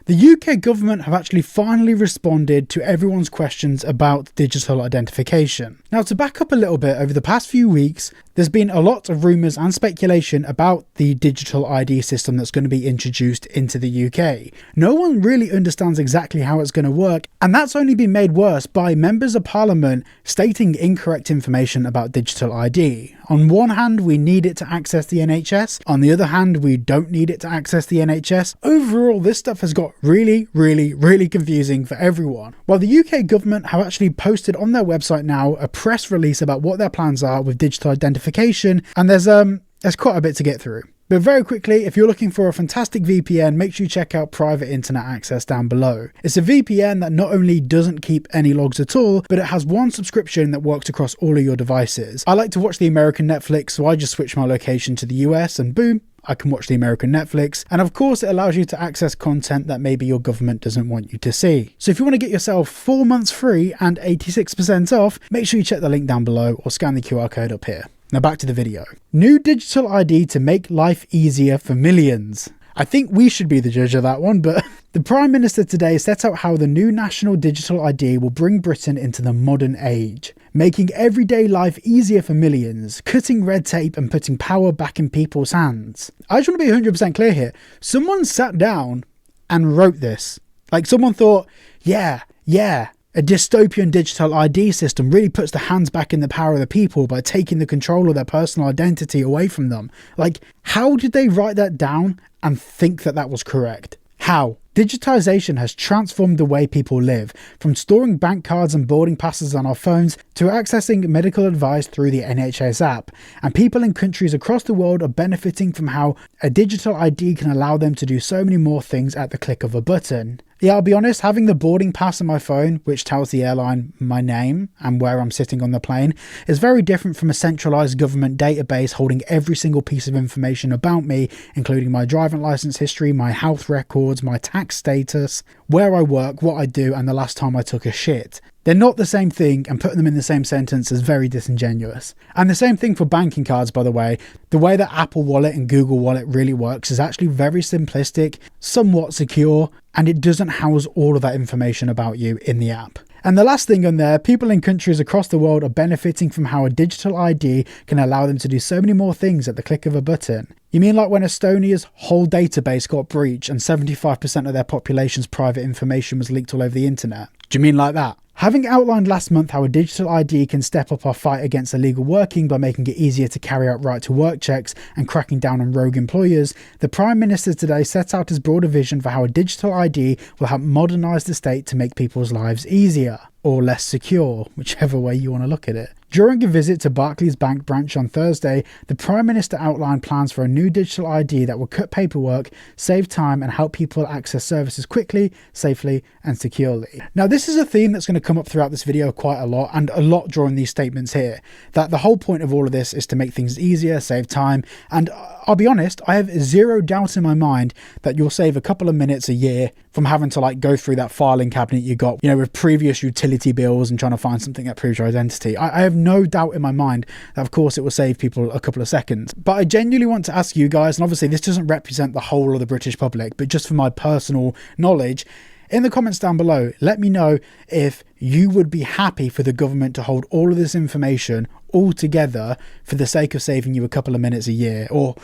The UK government have actually finally responded to everyone's questions about digital identification. Now, to back up a little bit, over the past few weeks, there's been a lot of rumours and speculation about the digital ID system that's going to be introduced into the UK. No one really understands exactly how it's going to work, and that's only been made worse by members of Parliament stating incorrect information about digital ID. On one hand, we need it to access the NHS. On the other hand, we don't need it to access the NHS. Overall, this stuff has got really confusing for everyone. While the UK government have actually posted on their website now a press release about what their plans are with digital identification, and there's quite a bit to get through. But very quickly, if you're looking for a fantastic VPN, make sure you check out private internet access down below. It's a VPN that not only doesn't keep any logs at all, but it has one subscription that works across all of your devices. I like to watch the American Netflix, so I just switch my location to the US and boom, I can watch the American Netflix. And of course, it allows you to access content that maybe your government doesn't want you to see. So if you want to get yourself 4 months free and 86% off, make sure you check the link down below or scan the QR code up here. Now back to the video. New digital ID to make life easier for millions. I think we should be the judge of that one, but the Prime Minister today set out how the new national digital ID will bring Britain into the modern age, making everyday life easier for millions, cutting red tape and putting power back in people's hands. I just want to be 100% clear here. Someone sat down and wrote this. Like someone thought, yeah, a dystopian digital ID system really puts the hands back in the power of the people by taking the control of their personal identity away from them. Like, how did they write that down and think that that was correct? How? Digitization has transformed the way people live, from storing bank cards and boarding passes on our phones to accessing medical advice through the NHS app. And people in countries across the world are benefiting from how a digital ID can allow them to do so many more things at the click of a button. Yeah, I'll be honest, having the boarding pass on my phone, which tells the airline my name and where I'm sitting on the plane, is very different from a centralised government database holding every single piece of information about me, including my driving licence history, my health records, my tax status, where I work, what I do, and the last time I took a shit. They're not the same thing, and putting them in the same sentence is very disingenuous. And the same thing for banking cards, by the way. The way that Apple Wallet and Google Wallet really works is actually very simplistic, somewhat secure, and it doesn't house all of that information about you in the app. And the last thing on there, people in countries across the world are benefiting from how a digital ID can allow them to do so many more things at the click of a button. You mean like when Estonia's whole database got breached and 75% of their population's private information was leaked all over the internet? Do you mean like that? Having outlined last month how a digital ID can step up our fight against illegal working by making it easier to carry out right-to-work checks and cracking down on rogue employers, the Prime Minister today set out his broader vision for how a digital ID will help modernise the state to make people's lives easier, or less secure, whichever way you want to look at it. During a visit to Barclays Bank branch on Thursday, the Prime Minister outlined plans for a new digital ID that will cut paperwork, save time and help people access services quickly, safely and securely. Now this is a theme that's going to come up throughout this video quite a lot, and a lot during these statements here, that the whole point of all of this is to make things easier, save time, and I'll be honest, I have zero doubt in my mind that you'll save a couple of minutes a year from having to like go through that filing cabinet you got, you know, with previous utility bills and trying to find something that proves your identity. I have no doubt in my mind that of course it will save people a couple of seconds. But I genuinely want to ask you guys, and obviously this doesn't represent the whole of the British public, but just for my personal knowledge, in the comments down below, let me know if you would be happy for the government to hold all of this information all together for the sake of saving you a couple of minutes a year, or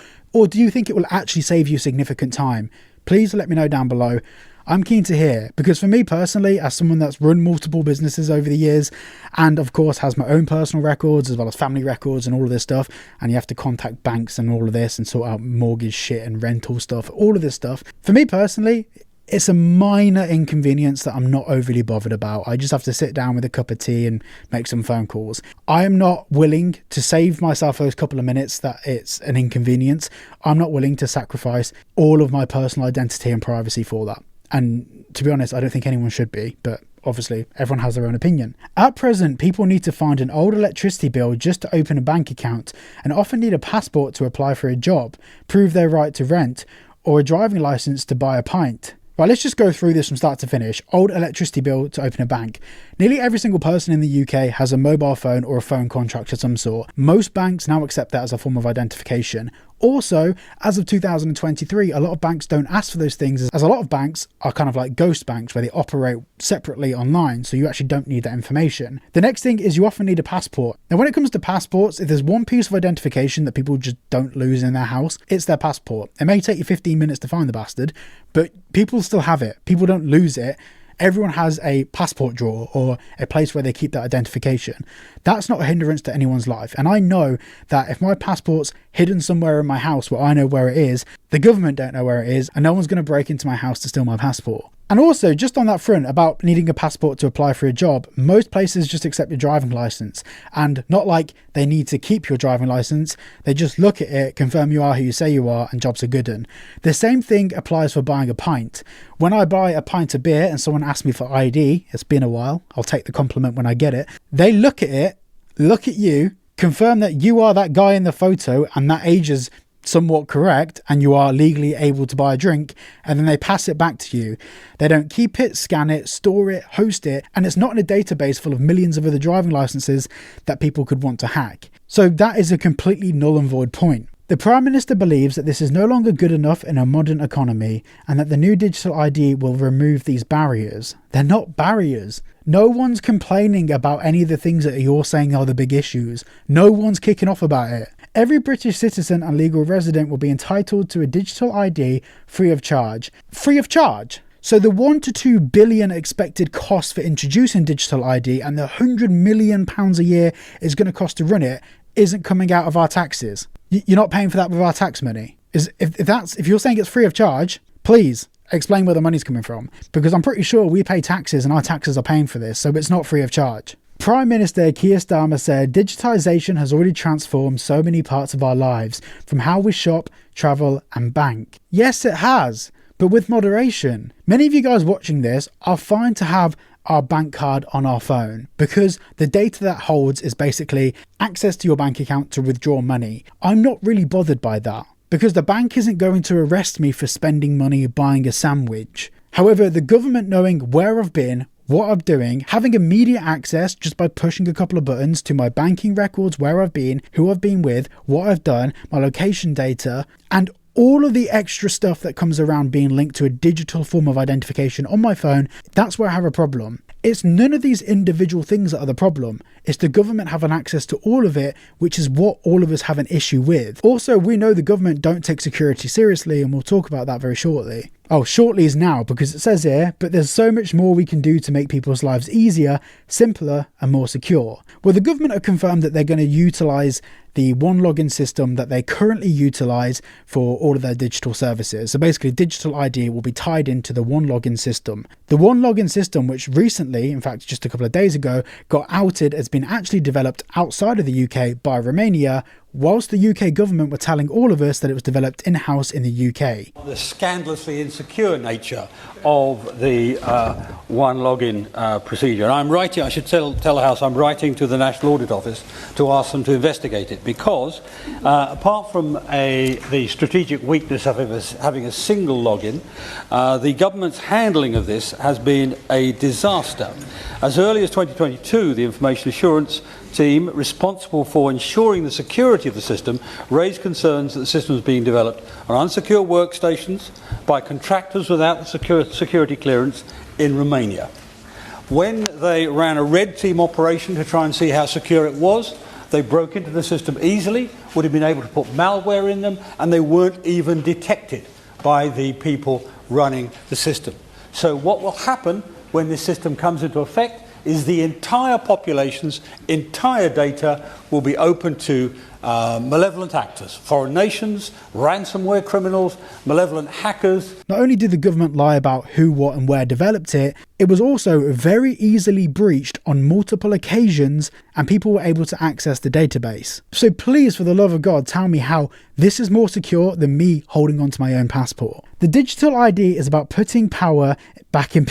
do you think it will actually save you significant time? Please let me know down below. I'm keen to hear, because for me personally, as someone that's run multiple businesses over the years, and of course has my own personal records as well as family records and all of this stuff, and you have to contact banks and all of this and sort out mortgage shit and rental stuff, all of this stuff, for me personally, it's a minor inconvenience that I'm not overly bothered about. I just have to sit down with a cup of tea and make some phone calls. I am not willing to save myself those couple of minutes that it's an inconvenience. I'm not willing to sacrifice all of my personal identity and privacy for that. And to be honest, I don't think anyone should be, but obviously everyone has their own opinion. At present, people need to find an old electricity bill just to open a bank account, and often need a passport to apply for a job, prove their right to rent, or a driving licence to buy a pint. Right, let's just go through this from start to finish. Old electricity bill to open a bank. Nearly every single person in the UK has a mobile phone or a phone contract of some sort. Most banks now accept that as a form of identification. Also, as of 2023, a lot of banks don't ask for those things, as a lot of banks are kind of like ghost banks where they operate separately online, so you actually don't need that information. The next thing is you often need a passport. Now, when it comes to passports, if there's one piece of identification that people just don't lose in their house, it's their passport. It may take you 15 minutes to find the bastard, but people still have it. People don't lose it. Everyone has a passport drawer or a place where they keep that identification. That's not a hindrance to anyone's life. And I know that if my passport's hidden somewhere in my house where I know where it is, the government don't know where it is, and no one's going to break into my house to steal my passport. And also, just on that front about needing a passport to apply for a job, most places just accept your driving license, and not like they need to keep your driving license. They just look at it, confirm you are who you say you are, and jobs are good. And the same thing applies for buying a pint. When I buy a pint of beer and someone asks me for ID, it's been a while, I'll take the compliment when I get it. They look at it, look at you, confirm that you are that guy in the photo and that age is somewhat correct and you are legally able to buy a drink, and then they pass it back to you. They don't keep it, scan it, store it, host it, and it's not in a database full of millions of other driving licenses that people could want to hack. So that is a completely null and void point. The Prime Minister believes that this is no longer good enough in a modern economy and that the new digital ID will remove these barriers. They're not barriers. No one's complaining about any of the things that you're saying are the big issues. No one's kicking off about it. Every British citizen and legal resident will be entitled to a digital ID free of charge. Free of charge? So the 1 to 2 billion expected cost for introducing digital ID and the £100 million a year it's going to cost to run it isn't coming out of our taxes. You're not paying for that with our tax money. If you're saying it's free of charge, please explain where the money's coming from, because I'm pretty sure we pay taxes and our taxes are paying for this, so it's not free of charge. Prime Minister Keir Starmer said digitisation has already transformed so many parts of our lives, from how we shop, travel and bank. Yes, it has, but with moderation. Many of you guys watching this are fine to have our bank card on our phone because the data that holds is basically access to your bank account to withdraw money. I'm not really bothered by that because the bank isn't going to arrest me for spending money buying a sandwich. However, the government knowing where I've been, what I'm doing, having immediate access just by pushing a couple of buttons to my banking records, where I've been, who I've been with, what I've done, my location data, and all of the extra stuff that comes around being linked to a digital form of identification on my phone, that's where I have a problem. It's none of these individual things that are the problem. It's the government having access to all of it, which is what all of us have an issue with. Also, we know the government don't take security seriously, and we'll talk about that very shortly. Oh, shortly is now, because it says here, but there's so much more we can do to make people's lives easier, simpler and more secure. Well, the government have confirmed that they're going to utilise the one login system that they currently utilise for all of their digital services. So basically, digital ID will be tied into the one login system. The one login system, which recently, in fact just a couple of days ago, got outed as being actually developed outside of the UK by Romania, whilst the UK government were telling all of us that it was developed in-house in the UK. The scandalously insecure nature of the one login procedure. And I'm writing, I should tell the House, I'm writing to the National Audit Office to ask them to investigate it, because apart from the strategic weakness of having a single login, the government's handling of this has been a disaster. As early as 2022, the Information Assurance team responsible for ensuring the security of the system raised concerns that the system was being developed on unsecure workstations by contractors without the security clearance in Romania. When they ran a red team operation to try and see how secure it was, they broke into the system easily, would have been able to put malware in them, and they weren't even detected by the people running the system. So what will happen when this system comes into effect is the entire population's entire data will be open to malevolent actors, foreign nations, ransomware criminals, malevolent hackers. Not only did the government lie about who, what and where developed it, it was also very easily breached on multiple occasions and people were able to access the database. So please, for the love of God, tell me how this is more secure than me holding onto my own passport. The digital ID is about putting power back in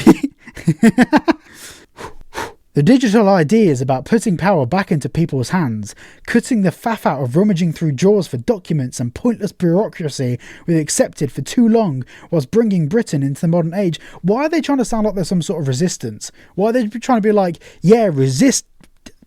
The digital ID is about putting power back into people's hands, cutting the faff out of rummaging through drawers for documents and pointless bureaucracy we've accepted for too long, whilst bringing Britain into the modern age. Why are they trying to sound like there's some sort of resistance? Why are they trying to be like, yeah, resist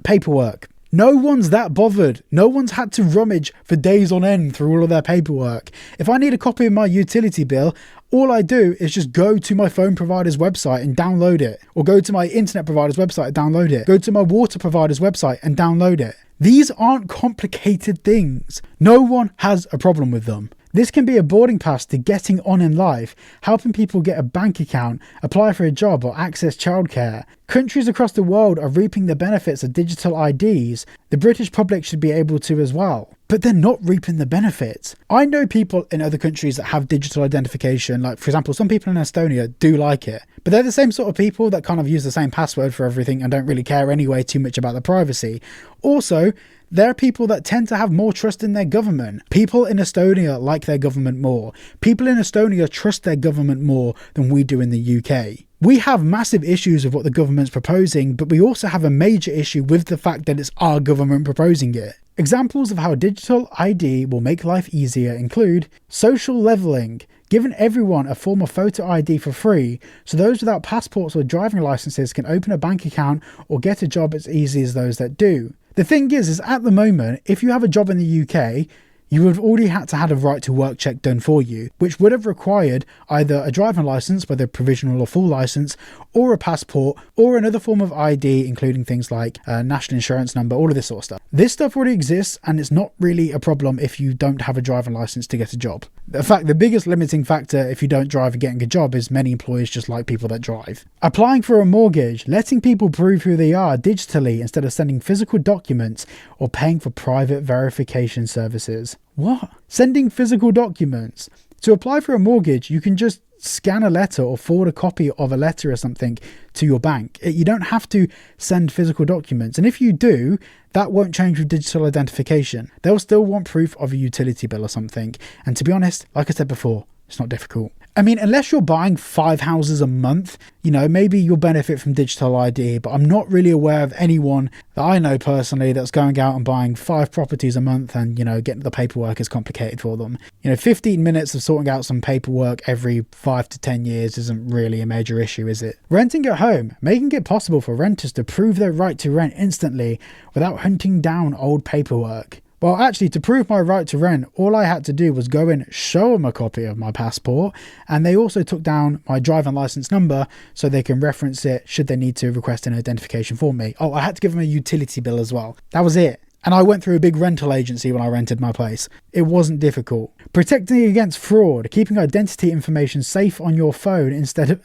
paperwork? No one's that bothered. No one's had to rummage for days on end through all of their paperwork. If I need a copy of my utility bill, all I do is just go to my phone provider's website and download it, or go to my internet provider's website and download it, go to my water provider's website and download it. These aren't complicated things. No one has a problem with them. This can be a boarding pass to getting on in life, helping people get a bank account, apply for a job, or access childcare. Countries across the world are reaping the benefits of digital IDs. The British public should be able to as well. But they're not reaping the benefits. I know people in other countries that have digital identification, like for example, some people in Estonia do like it, but they're the same sort of people that kind of use the same password for everything and don't really care anyway too much about the privacy. Also, there are people that tend to have more trust in their government. People in Estonia like their government more. People in Estonia trust their government more than we do in the UK. We have massive issues with what the government's proposing, but we also have a major issue with the fact that it's our government proposing it. Examples of how digital ID will make life easier include social levelling, giving everyone a form of photo ID for free, so those without passports or driving licenses can open a bank account or get a job as easy as those that do. The thing is at the moment, if you have a job in the UK, you would have already had to have a right to work check done for you, which would have required either a driving licence, whether provisional or full licence, or a passport, or another form of ID, including things like a national insurance number, all of this sort of stuff. This stuff already exists, and it's not really a problem if you don't have a driving licence to get a job. In fact, the biggest limiting factor if you don't drive and getting a job is many employers just like people that drive. Applying for a mortgage, letting people prove who they are digitally instead of sending physical documents, or paying for private verification services. What? Sending physical documents? To apply for a mortgage, you can just scan a letter or forward a copy of a letter or something to your bank. You don't have to send physical documents. And if you do, that won't change with digital identification. They'll still want proof of a utility bill or something. And to be honest, like I said before, it's not difficult. I mean, unless you're buying 5 houses a month, maybe you'll benefit from digital ID, but I'm not really aware of anyone that I know personally that's going out and buying 5 properties a month and, getting the paperwork is complicated for them. 15 minutes of sorting out some paperwork every 5 to 10 years isn't really a major issue, is it? Renting at home, making it possible for renters to prove their right to rent instantly without hunting down old paperwork. Well, actually, to prove my right to rent, all I had to do was go in, show them a copy of my passport, and they also took down my driving license number so they can reference it should they need to request an identification for me. Oh, I had to give them a utility bill as well. That was it. And I went through a big rental agency when I rented my place. It wasn't difficult. Protecting against fraud, keeping identity information safe on your phone instead of...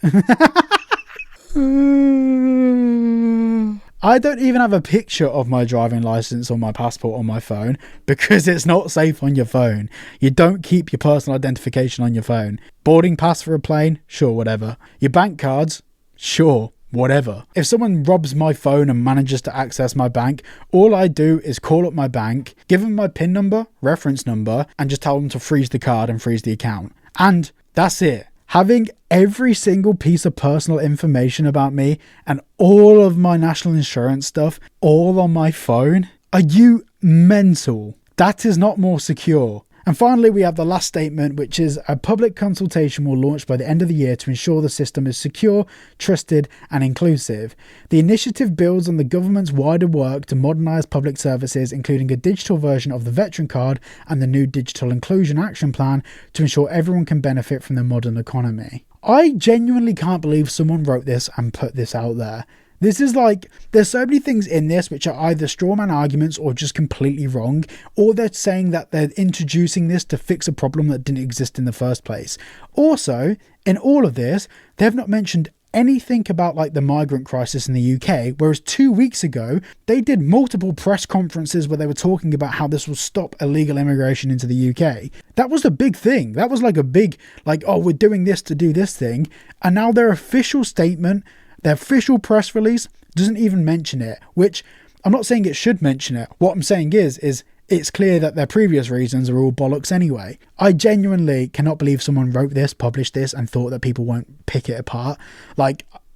I don't even have a picture of my driving license or my passport on my phone because it's not safe on your phone. You don't keep your personal identification on your phone. Boarding pass for a plane? Sure, whatever. Your bank cards? Sure, whatever. If someone robs my phone and manages to access my bank, all I do is call up my bank, give them my PIN number, reference number, and just tell them to freeze the card and freeze the account. And that's it. Having every single piece of personal information about me and all of my national insurance stuff all on my phone? Are you mental? That is not more secure. And finally, we have the last statement, which is a public consultation will launch by the end of the year to ensure the system is secure, trusted and inclusive. The initiative builds on the government's wider work to modernise public services, including a digital version of the veteran card and the new Digital Inclusion Action Plan to ensure everyone can benefit from the modern economy. I genuinely can't believe someone wrote this and put this out there. This is like, there's so many things in this which are either strawman arguments or just completely wrong, or they're saying that they're introducing this to fix a problem that didn't exist in the first place. Also, in all of this, they've not mentioned anything about like the migrant crisis in the UK, whereas 2 weeks ago, they did multiple press conferences where they were talking about how this will stop illegal immigration into the UK. That was a big thing. That was like a big, oh, we're doing this to do this thing. And now their official statement, their official press release doesn't even mention it, which I'm not saying it should mention it. What I'm saying is it's clear that their previous reasons are all bollocks anyway. I genuinely cannot believe someone wrote this, published this, and thought that people won't pick it apart.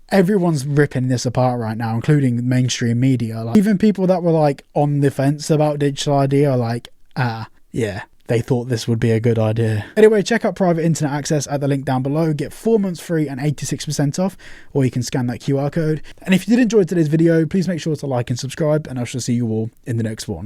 Everyone's ripping this apart right now, including mainstream media. Even people that were on the fence about digital ID are yeah, they thought this would be a good idea. Anyway, check out private internet access at the link down below. Get 4 months free and 86% off, or you can scan that QR code. And if you did enjoy today's video, please make sure to like and subscribe, and I shall see you all in the next one.